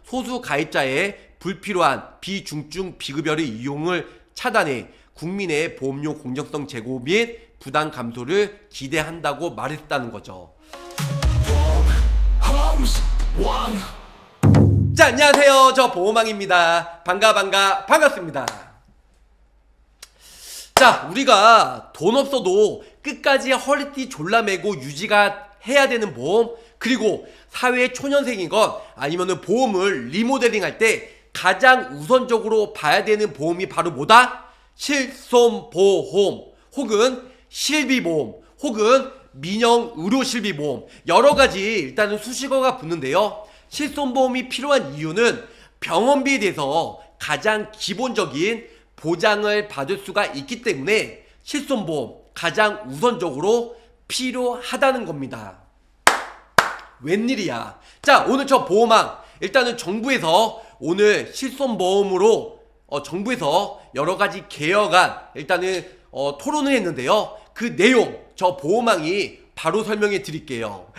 소수 가입자의 불필요한 비중증 비급여의 이용을 차단해 국민의 보험료 공정성 제고 및 부담 감소를 기대한다고 말했다는 거죠. 자, 안녕하세요. 저 보험왕입니다. 반갑습니다. 자, 우리가 돈 없어도 끝까지 허리띠 졸라매고 유지가 해야 되는 보험, 그리고 사회 초년생이건 아니면은 보험을 리모델링 할 때 가장 우선적으로 봐야 되는 보험이 바로 뭐다? 실손보험, 혹은 실비보험, 혹은 민영의료실비보험, 여러가지 일단은 수식어가 붙는데요. 실손보험이 필요한 이유는 병원비에 대해서 가장 기본적인 보장을 받을 수가 있기 때문에 실손보험 가장 우선적으로 필요하다는 겁니다. 웬일이야. 자, 오늘 저 보험왕 일단은 정부에서 오늘 실손보험으로 정부에서 여러가지 개혁안 일단은 토론을 했는데요. 그 내용 저 보험왕이 바로 설명해 드릴게요.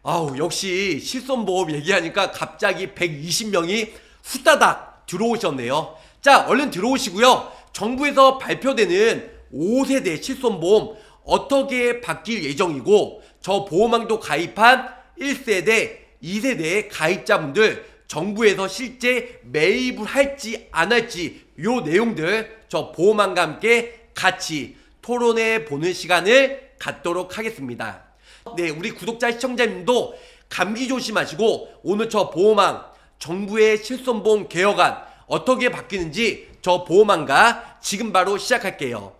아우, 역시 실손보험 얘기하니까 갑자기 120명이 후다닥 들어오셨네요. 자, 얼른 들어오시고요. 정부에서 발표되는 5세대 실손보험 어떻게 바뀔 예정이고, 저 보험왕도 가입한 1세대, 2세대 가입자분들 정부에서 실제 매입을 할지 안 할지 요 내용들 저 보험왕과 함께 같이 토론해 보는 시간을 갖도록 하겠습니다. 네, 우리 구독자 시청자님도 감기 조심하시고 오늘 저 보험왕 정부의 실손보험 개혁안 어떻게 바뀌는지 저 보험왕과 지금 바로 시작할게요.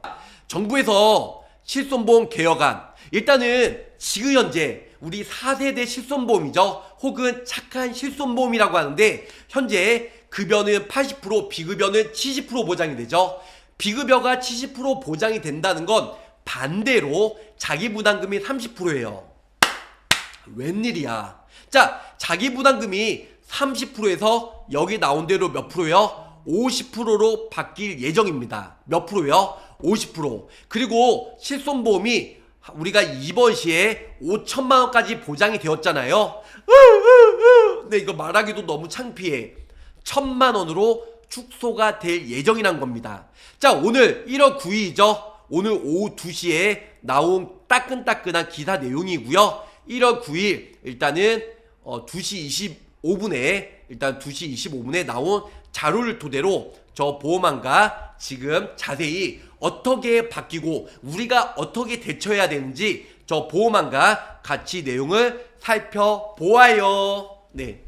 정부에서 실손보험 개혁안, 일단은 지금 현재 우리 4세대 실손보험이죠. 혹은 착한 실손보험이라고 하는데 현재 급여는 80%, 비급여는 70% 보장이 되죠. 비급여가 70% 보장이 된다는 건 반대로 자기부담금이 30%예요. 웬일이야. 자, 자기부담금이 30%에서 여기 나온 대로 몇 프로요? 50%로 바뀔 예정입니다. 몇 프로요? 50%. 그리고 실손보험이 우리가 이번 시에 5천만원까지 보장이 되었잖아요. 근데 이거 말하기도 너무 창피해. 1,000만원으로 축소가 될 예정이란 겁니다. 자, 오늘 1월 9일이죠. 오늘 오후 2시에 나온 따끈따끈한 기사 내용이고요. 1월 9일 일단은 2시 25분에 나온 자료를 토대로 저 보험왕과 지금 자세히 어떻게 바뀌고 우리가 어떻게 대처해야 되는지 저 보험왕과 같이 내용을 살펴보아요. 네.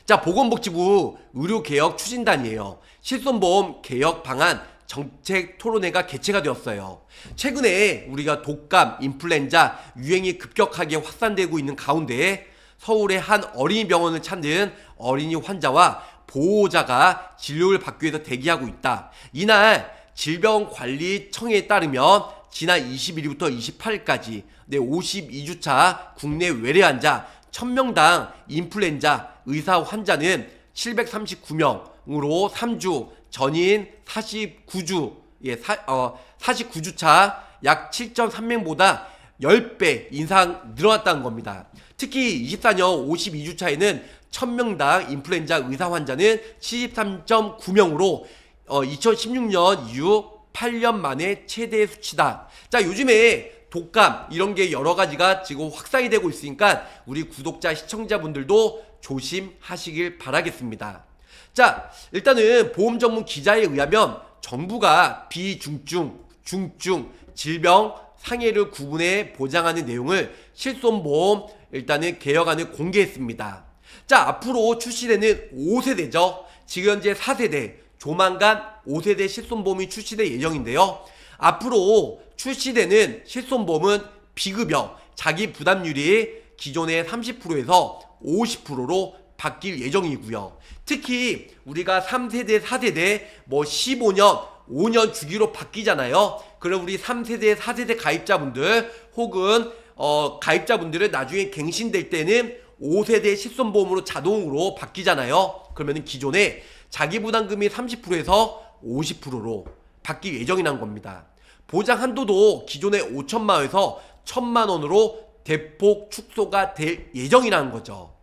자, 보건복지부 의료개혁 추진단이에요. 실손보험 개혁 방안 정책 토론회가 개최가 되었어요. 최근에 우리가 독감, 인플루엔자 유행이 급격하게 확산되고 있는 가운데 서울의 한 어린이병원을 찾는 어린이 환자와 보호자가 진료를 받기 위해서 대기하고 있다. 이날 질병관리청에 따르면 지난 21일부터 28일까지 52주차 국내 외래 환자 1000명당 인플루엔자 의사 환자는 739명으로 3주 전인 49주차 약 7.3명보다 10배 이상 늘어났다는 겁니다. 특히 24년 52주차에는 1000명당 인플루엔자 의사 환자는 73.9명으로 2016년 이후 8년 만에 최대 수치다. 자, 요즘에 독감 이런 게 여러 가지가 지금 확산이 되고 있으니까 우리 구독자 시청자분들도 조심하시길 바라겠습니다. 자, 일단은 보험 전문 기자에 의하면 정부가 비중증, 중증, 질병, 상해를 구분해 보장하는 내용을 실손보험 일단은 개혁안을 공개했습니다. 자, 앞으로 출시되는 5세대죠. 지금 현재 4세대, 조만간 5세대 실손보험이 출시될 예정인데요. 앞으로 출시되는 실손보험은 비급여, 자기 부담률이 기존의 30%에서 50%로 바뀔 예정이고요. 특히 우리가 3세대, 4세대 15년, 5년 주기로 바뀌잖아요. 그럼 우리 3세대, 4세대 가입자분들 혹은 가입자분들은 나중에 갱신될 때는 5세대 실손보험으로 자동으로 바뀌잖아요. 그러면 기존에 자기부담금이 30%에서 50%로 바뀔 예정이란 겁니다. 보장 한도도 기존의 5천만원에서 1,000만원으로 대폭 축소가 될 예정이라는 거죠.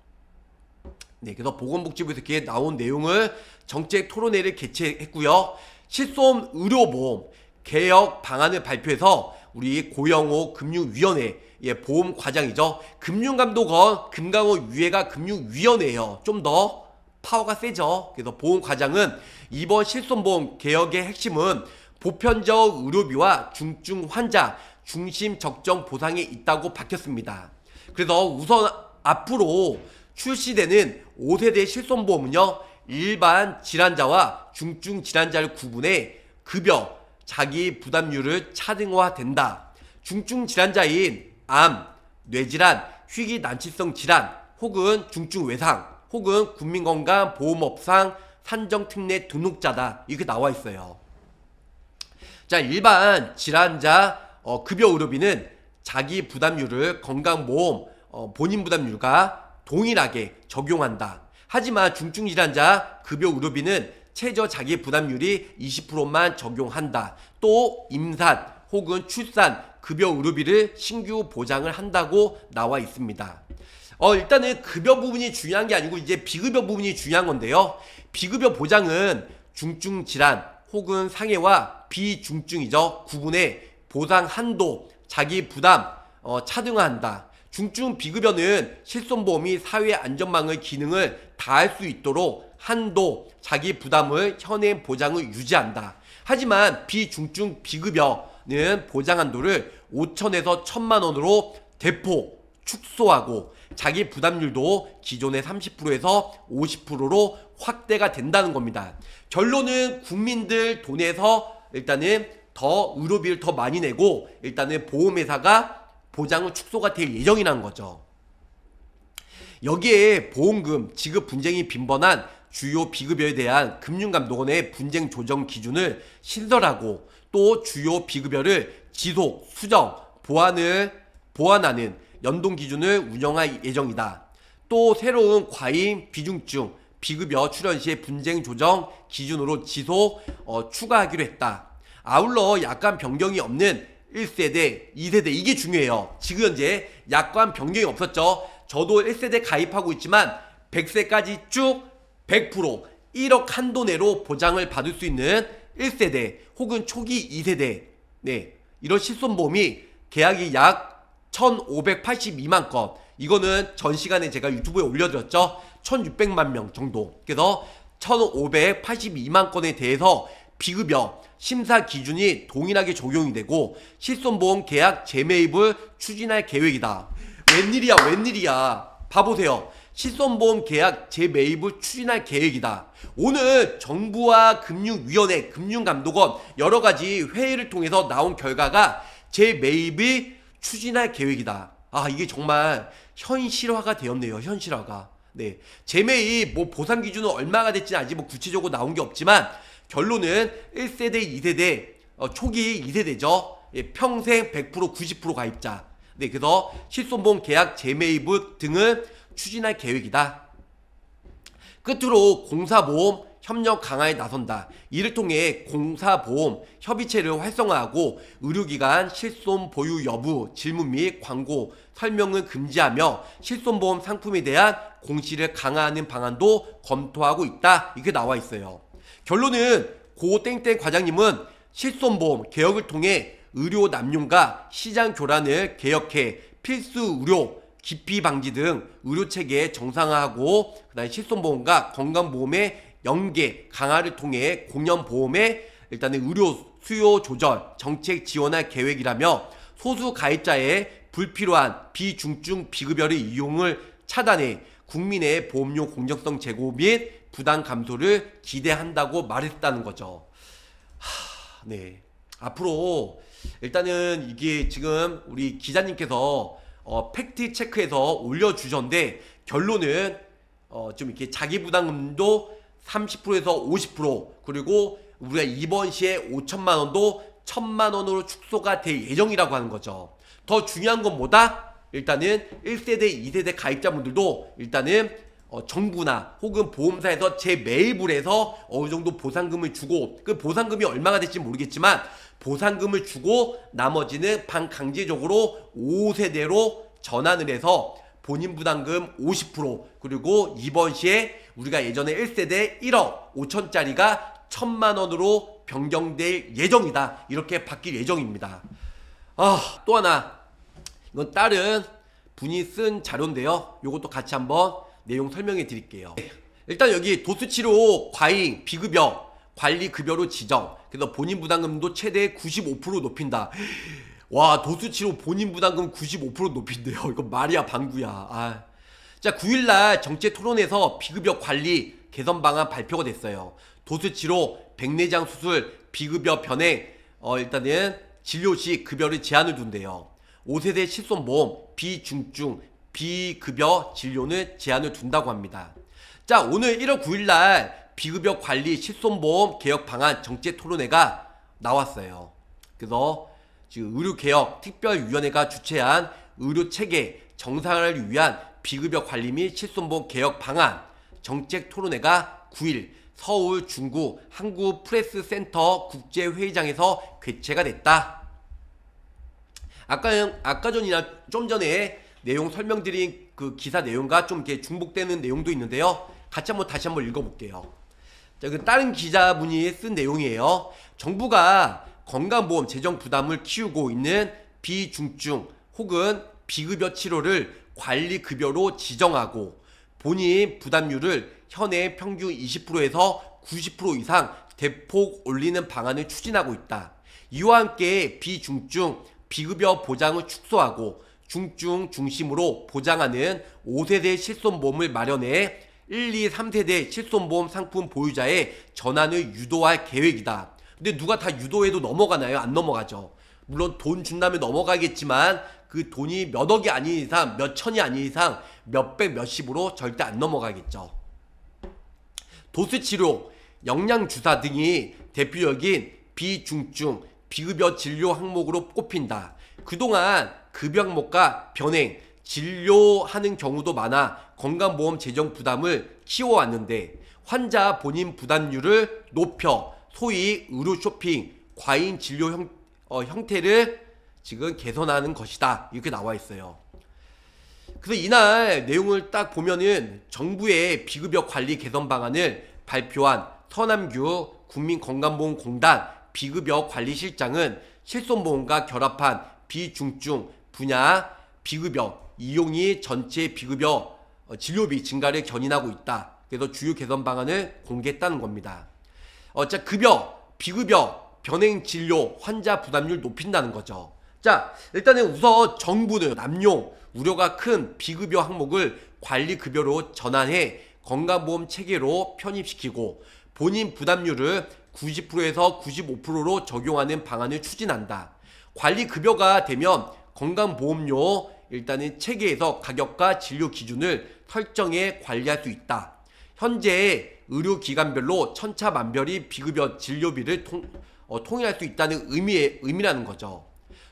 네, 그래서 보건복지부에서 이렇게 나온 내용을 정책 토론회를 개최했고요. 실손 의료보험 개혁 방안을 발표해서 우리 고영호 금융위원회 보험과장이죠. 금융감독원 금강호 위회가 금융위원회예요. 좀 더 파워가 세죠. 그래서 보험과장은 이번 실손보험 개혁의 핵심은 보편적 의료비와 중증 환자 중심 적정 보상에 있다고 밝혔습니다. 그래서 우선 앞으로 출시되는 5세대 실손보험은요, 일반 질환자와 중증 질환자를 구분해 급여, 자기 부담률을 차등화된다. 중증 질환자인 암, 뇌질환, 희귀난치성 질환, 혹은 중증 외상, 혹은 국민건강보험업상 산정특례 등록자다. 이렇게 나와 있어요. 자, 일반 질환자 급여 의료비는 자기 부담률을 건강보험 본인 부담률과 동일하게 적용한다. 하지만 중증 질환자 급여 의료비는 최저 자기 부담률이 20%만 적용한다. 또 임산 혹은 출산 급여 의료비를 신규 보장을 한다고 나와 있습니다. 일단은 급여 부분이 중요한 게 아니고 이제 비급여 부분이 중요한 건데요. 비급여 보장은 중증 질환 혹은 상해와 비중증이죠. 구분해 보상 한도, 자기 부담 차등화한다. 중증 비급여는 실손보험이 사회 안전망의 기능을 다할 수 있도록 한도, 자기 부담을 현행 보장을 유지한다. 하지만 비중증 비급여는 보장 한도를 5천에서 1,000만 원으로 대폭 축소하고 자기 부담률도 기존의 30%에서 50%로 확대가 된다는 겁니다. 결론은 국민들 돈에서 일단은 더 의료비를 더 많이 내고 일단은 보험회사가 보장은 축소가 될 예정이라는 거죠. 여기에 보험금 지급 분쟁이 빈번한 주요 비급여에 대한 금융감독원의 분쟁 조정 기준을 신설하고 또 주요 비급여를 지속, 수정, 보완하는 연동 기준을 운영할 예정이다. 또 새로운 과잉 비중증 비급여 출연 시의 분쟁 조정 기준으로 지속 추가하기로 했다. 아울러 약관 변경이 없는 1세대, 2세대 이게 중요해요. 지금 현재 약관 변경이 없었죠. 저도 1세대 가입하고 있지만 100세까지 쭉 100% 1억 한도 내로 보장을 받을 수 있는 1세대 혹은 초기 2세대 이런 실손보험이 계약이 약 1582만 건, 이거는 전 시간에 제가 유튜브에 올려드렸죠. 1600만 명 정도. 그래서 1582만 건에 대해서 비급여 심사 기준이 동일하게 적용이 되고 실손보험 계약 재매입을 추진할 계획이다. 웬일이야. 봐보세요. 실손보험 계약 재매입을 추진할 계획이다. 오늘 정부와 금융위원회, 금융감독원 여러가지 회의를 통해서 나온 결과가 재매입이 추진할 계획이다. 이게 정말 현실화가 되었네요. 현실화가. 네, 재매입 보상 기준은 얼마가 될지는 아직 구체적으로 나온 게 없지만 결론은 1세대, 2세대, 초기 2세대죠. 평생 100%, 90% 가입자. 네, 그래서 실손보험 계약 재매입 등을 추진할 계획이다. 끝으로 공사보험 협력 강화에 나선다. 이를 통해 공사보험 협의체를 활성화하고 의료기관 실손 보유 여부 질문 및 광고 설명을 금지하며 실손보험 상품에 대한 공시를 강화하는 방안도 검토하고 있다. 이렇게 나와 있어요. 결론은 고 땡땡 과장님은 실손보험 개혁을 통해 의료 남용과 시장 교란을 개혁해 필수 의료 기피 방지 등 의료체계 정상화하고 그다음에 실손보험과 건강보험의 연계 강화를 통해 공연보험의 일단은 의료 수요 조절 정책 지원할 계획이라며 소수 가입자의 불필요한 비중증 비급여의 이용을 차단해 국민의 보험료 공정성 제고 및 부담 감소를 기대한다고 말했다는 거죠. 네. 앞으로 일단은 이게 지금 우리 기자님께서 팩트 체크해서 올려주셨는데 결론은 좀 이렇게 자기 부담금도 30%에서 50% 그리고 우리가 입원 시에 5천만 원도 1,000만 원으로 축소가 될 예정이라고 하는 거죠. 더 중요한 건 뭐다? 일단은 1세대, 2세대 가입자분들도 일단은 정부나 혹은 보험사에서 재매입을 해서 어느 정도 보상금을 주고 그 보상금이 얼마가 될지 모르겠지만 보상금을 주고 나머지는 반강제적으로 5세대로 전환을 해서 본인 부담금 50%, 그리고 이번 시에 우리가 예전에 1세대 1억 5천짜리가 1,000만원으로 변경될 예정이다. 이렇게 바뀔 예정입니다. 또 하나, 이건 다른 분이 쓴 자료인데요. 요것도 같이 한번 내용 설명해 드릴게요. 일단 여기 도수치료 과잉 비급여 관리급여로 지정, 그래서 본인 부담금도 최대 95% 높인다. 와, 도수치료 본인 부담금 95% 높인대요. 이건 말이야 방구야. 자, 9일날 정책 토론에서 비급여 관리 개선 방안 발표가 됐어요. 도수치료, 백내장 수술, 비급여 변행, 일단은 진료 시 급여를 제한을 둔대요. 5세대 실손보험, 비중증, 비급여 진료는 제한을 둔다고 합니다. 자, 오늘 1월 9일날 비급여 관리 실손보험 개혁 방안 정책 토론회가 나왔어요. 그래서 지금 의료개혁 특별위원회가 주최한 의료체계 정상화를 위한 비급여 관리 및 실손보험 개혁 방안 정책 토론회가 9일 서울 중구 한국프레스센터 국제회의장에서 개최가 됐다. 아까 전이나 좀 전에 내용 설명드린 그 기사 내용과 좀 이렇게 중복되는 내용도 있는데요. 다시 한번 읽어볼게요. 자, 그 다른 기자분이 쓴 내용이에요. 정부가 건강보험 재정 부담을 키우고 있는 비중증 혹은 비급여 치료를 관리급여로 지정하고 본인 부담률을 현행 평균 20%에서 90% 이상 대폭 올리는 방안을 추진하고 있다. 이와 함께 비중증, 비급여 보장을 축소하고 중증 중심으로 보장하는 5세대 실손보험을 마련해 1, 2, 3세대 실손보험 상품 보유자의 전환을 유도할 계획이다. 근데 누가 다 유도해도 넘어가나요? 안 넘어가죠. 물론 돈 준다면 넘어가겠지만 그 돈이 몇 억이 아닌 이상, 몇 천이 아닌 이상 몇백 몇십으로 절대 안 넘어가겠죠. 도수치료, 영양주사 등이 대표적인 비중증, 비급여 진료 항목으로 꼽힌다. 그동안 급여 항목과 변행, 진료하는 경우도 많아 건강보험 재정 부담을 키워왔는데 환자 본인 부담률을 높여 소위 의료 쇼핑, 과잉 진료 형태를 지금 개선하는 것이다. 이렇게 나와 있어요. 그래서 이날 내용을 딱 보면은 정부의 비급여 관리 개선 방안을 발표한 서남규 국민건강보험공단 비급여 관리실장은 실손보험과 결합한 비중증 분야 비급여 이용이 전체 비급여 진료비 증가를 견인하고 있다. 그래서 주요 개선 방안을 공개했다는 겁니다. 자, 급여, 비급여, 변행 진료, 환자 부담률 높인다는 거죠. 자, 일단은 우선 정부는 남용 우려가 큰 비급여 항목을 관리급여로 전환해 건강보험 체계로 편입시키고 본인 부담률을 90%에서 95%로 적용하는 방안을 추진한다. 관리급여가 되면 건강보험료 일단은 체계에서 가격과 진료 기준을 설정해 관리할 수 있다. 현재 의료기관별로 천차만별이 비급여 진료비를 통일할 수 있다는 의미라는 거죠.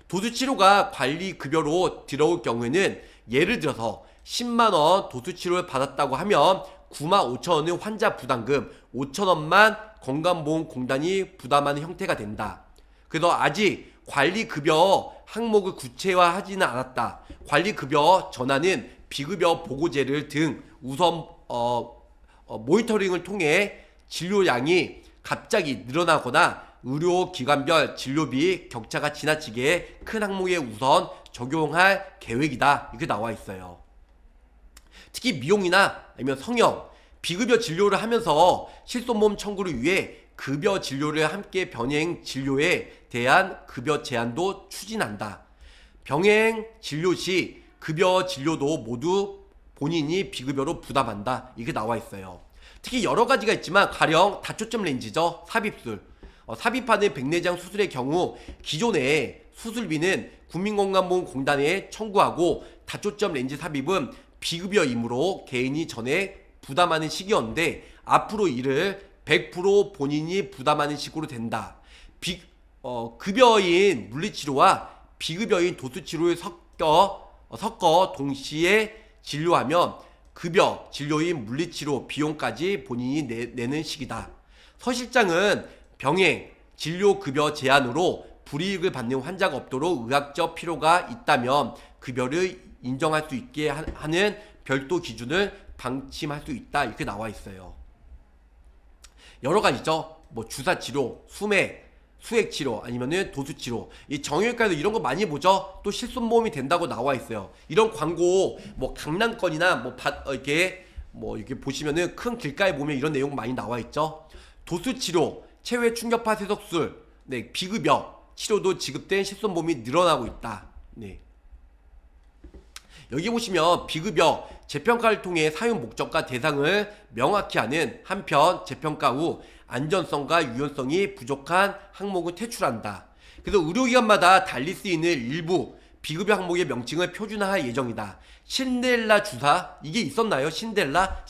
도수치료가 관리급여로 들어올 경우에는 예를 들어서 10만원 도수치료를 받았다고 하면 95,000원은 환자 부담금, 5,000원만 건강보험공단이 부담하는 형태가 된다. 그래서 아직 관리급여 항목을 구체화하지는 않았다. 관리급여 전환은 비급여 보고제를 등 우선 모니터링을 통해 진료량이 갑자기 늘어나거나 의료기관별 진료비 격차가 지나치게 큰 항목에 우선 적용할 계획이다. 이렇게 나와 있어요. 특히 미용이나 아니면 성형, 비급여 진료를 하면서 실손보험 청구를 위해 급여 진료를 함께 병행 진료에 대한 급여 제한도 추진한다. 병행 진료 시 급여 진료도 모두 본인이 비급여로 부담한다. 이게 나와 있어요. 특히 여러 가지가 있지만 가령 다초점 렌즈죠. 삽입술. 삽입하는 백내장 수술의 경우 기존의 수술비는 국민건강보험공단에 청구하고 다초점 렌즈 삽입은 비급여이므로 개인이 전에 부담하는 시기였는데 앞으로 이를 100% 본인이 부담하는 식으로 된다. 급여인 물리치료와 비급여인 도수치료를 섞어 동시에 진료하면 급여, 진료인 물리치료 비용까지 본인이 내는 식이다. 서 실장은 병행, 진료급여 제한으로 불이익을 받는 환자가 없도록 의학적 필요가 있다면 급여를 인정할 수 있게 하는 별도 기준을 방침할 수 있다 이렇게 나와 있어요. 여러 가지죠. 뭐 주사 치료, 수액 치료, 아니면은 도수 치료. 이 정형외과에도 이런 거 많이 보죠. 또 실손보험이 된다고 나와 있어요. 이런 광고 뭐 강남권이나 뭐 이렇게 보시면은 큰 길가에 보면 이런 내용 많이 나와 있죠. 도수 치료, 체외 충격파 세석술, 네, 비급여 치료도 지급된 실손보험이 늘어나고 있다. 네. 여기 보시면 비급여 재평가를 통해 사용 목적과 대상을 명확히 하는 한편 재평가 후 안전성과 유연성이 부족한 항목을 퇴출한다. 그래서 의료기관마다 달리 쓰이는 일부 비급여 항목의 명칭을 표준화할 예정이다. 신데렐라 주사 이게 있었나요? 신데렐라?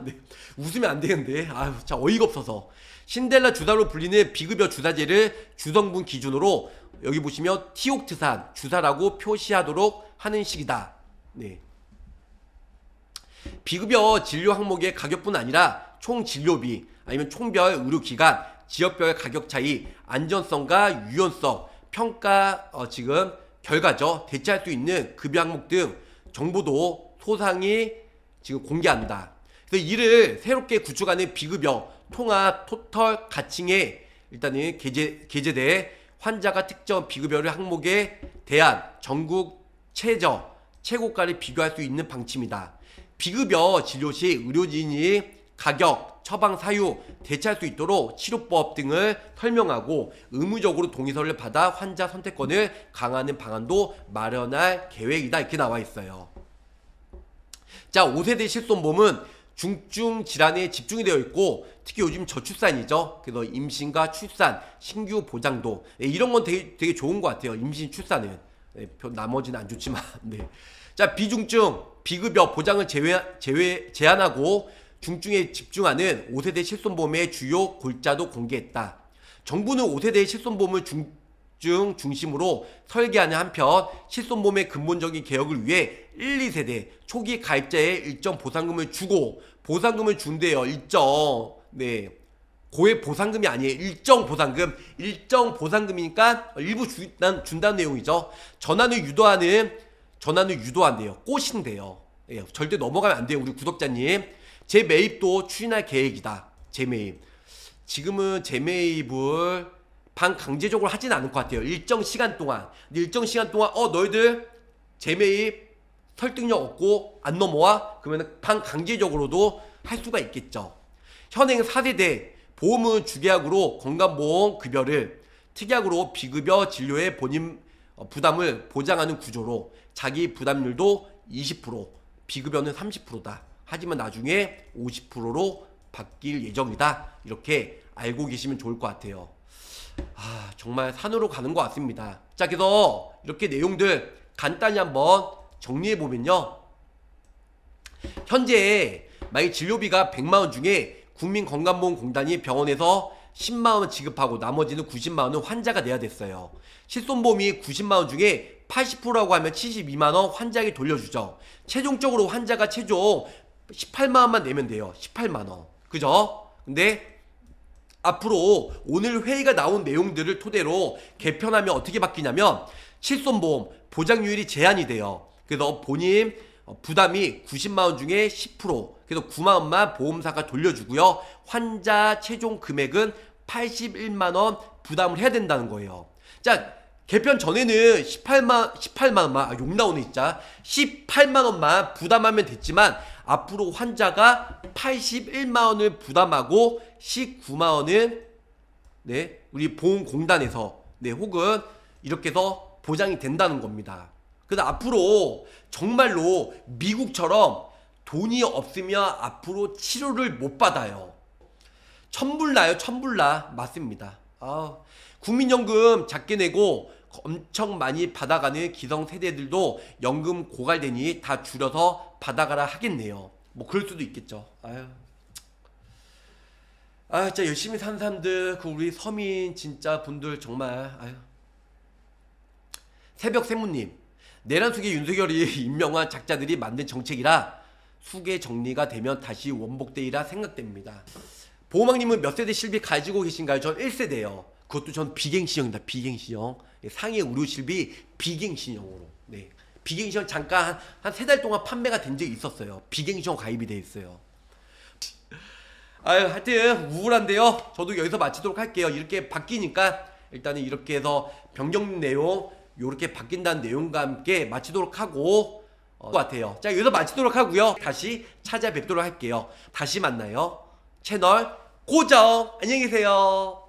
네. 웃으면 안 되는데 아유 참 어이가 없어서. 신데렐라 주사로 불리는 비급여 주사제를 주성분 기준으로 여기 보시면 티옥트산 주사라고 표시하도록 하는 식이다. 네. 비급여 진료 항목의 가격뿐 아니라 총 진료비 아니면 총별 의료기관 지역별 가격 차이 안전성과 유연성 평가 지금 결과죠. 대체할 수 있는 급여 항목 등 정보도 소상히 지금 공개한다. 그래서 이를 새롭게 구축하는 비급여 통합 토털 가칭에 일단은 게재돼 환자가 특정 비급여를 항목에 대한 전국 최고가를 비교할 수 있는 방침이다. 비급여 진료 시 의료진이 가격, 처방 사유, 대체할 수 있도록 치료법 등을 설명하고 의무적으로 동의서를 받아 환자 선택권을 강화하는 방안도 마련할 계획이다. 이렇게 나와 있어요. 자, 5세대 실손보험은 중증 질환에 집중이 되어 있고 특히 요즘 저출산이죠. 그래서 임신과 출산, 신규 보장도 이런 건 되게 좋은 것 같아요. 임신, 출산은. 나머지는 안 좋지만. 네. 자, 비중증, 비급여 보장을 제한하고 중증에 집중하는 5세대 실손보험의 주요 골자도 공개했다. 정부는 5세대 실손보험을 중증 중심으로 설계하는 한편 실손보험의 근본적인 개혁을 위해 1, 2세대 초기 가입자에 일정 보상금을 주고 보상금을 준대요. 네. 고액 보상금이 아니에요. 일정 보상금이니까 일부 준다는 내용이죠. 전환을 유도한대요. 꼬신대요. 예, 절대 넘어가면 안 돼요. 우리 구독자님. 재매입도 추진할 계획이다. 재매입. 지금은 재매입을 반강제적으로 하진 않을 것 같아요. 일정 시간 동안. 근데 일정 시간 동안 너희들 재매입 설득력 없고 안 넘어와? 그러면 반강제적으로도 할 수가 있겠죠. 현행 4세대 보험은 주계약으로 건강보험 급여를 특약으로 비급여 진료의 본인 부담을 보장하는 구조로 자기 부담률도 20%, 비급여는 30%다. 하지만 나중에 50%로 바뀔 예정이다. 이렇게 알고 계시면 좋을 것 같아요. 정말 산으로 가는 것 같습니다. 자, 그래서 이렇게 내용들 간단히 한번 정리해보면요. 현재 만약 진료비가 100만원 중에 국민건강보험공단이 병원에서 10만원 지급하고 나머지는 90만원은 환자가 내야 됐어요. 실손보험이 90만원 중에 80%라고 하면 72만원 환자에게 돌려주죠. 최종적으로 환자가 최종 18만원만 내면 돼요. 18만원. 그죠? 근데 앞으로 오늘 회의가 나온 내용들을 토대로 개편하면 어떻게 바뀌냐면 실손보험 보장률이 제한이 돼요. 그래서 본인 부담이 90만원 중에 10%, 그래서 9만원만 보험사가 돌려주고요. 환자 최종 금액은 81만원 부담을 해야 된다는 거예요. 자, 개편 전에는 18만원만, 욕 나오네 진짜. 18만원만 부담하면 됐지만 앞으로 환자가 81만원을 부담하고 19만원은 네, 우리 보험공단에서 혹은 이렇게 해서 보장이 된다는 겁니다. 그래서 앞으로 정말로 미국처럼 돈이 없으면 앞으로 치료를 못 받아요. 천불나요, 천불나. 맞습니다. 국민연금 작게 내고 엄청 많이 받아가는 기성세대들도 연금 고갈되니 다 줄여서 받아가라 하겠네요. 뭐 그럴 수도 있겠죠. 진짜 열심히 사는 사람들, 우리 서민 진짜 분들 정말 새벽 세무님, 내란 수계 윤석열이 임명한 작자들이 만든 정책이라 수계 정리가 되면 다시 원복되리라 생각됩니다. 보호망님은 몇 세대 실비 가지고 계신가요? 전 1세대요. 그것도 전 비갱신형입니다. 비갱신형. 상해 의료실비 비갱신형으로. 네. 비갱시험 잠깐 한 3달 동안 판매가 된 적이 있었어요. 비갱시험 가입이 돼 있어요. 아유, 하여튼 우울한데요. 저도 여기서 마치도록 할게요. 이렇게 바뀌니까 일단은 이렇게 해서 변경 내용 요렇게 바뀐다는 내용과 함께 마치도록 하고 것 같아요. 자, 여기서 마치도록 하고요. 다시 찾아뵙도록 할게요. 다시 만나요. 채널 고정. 안녕히 계세요.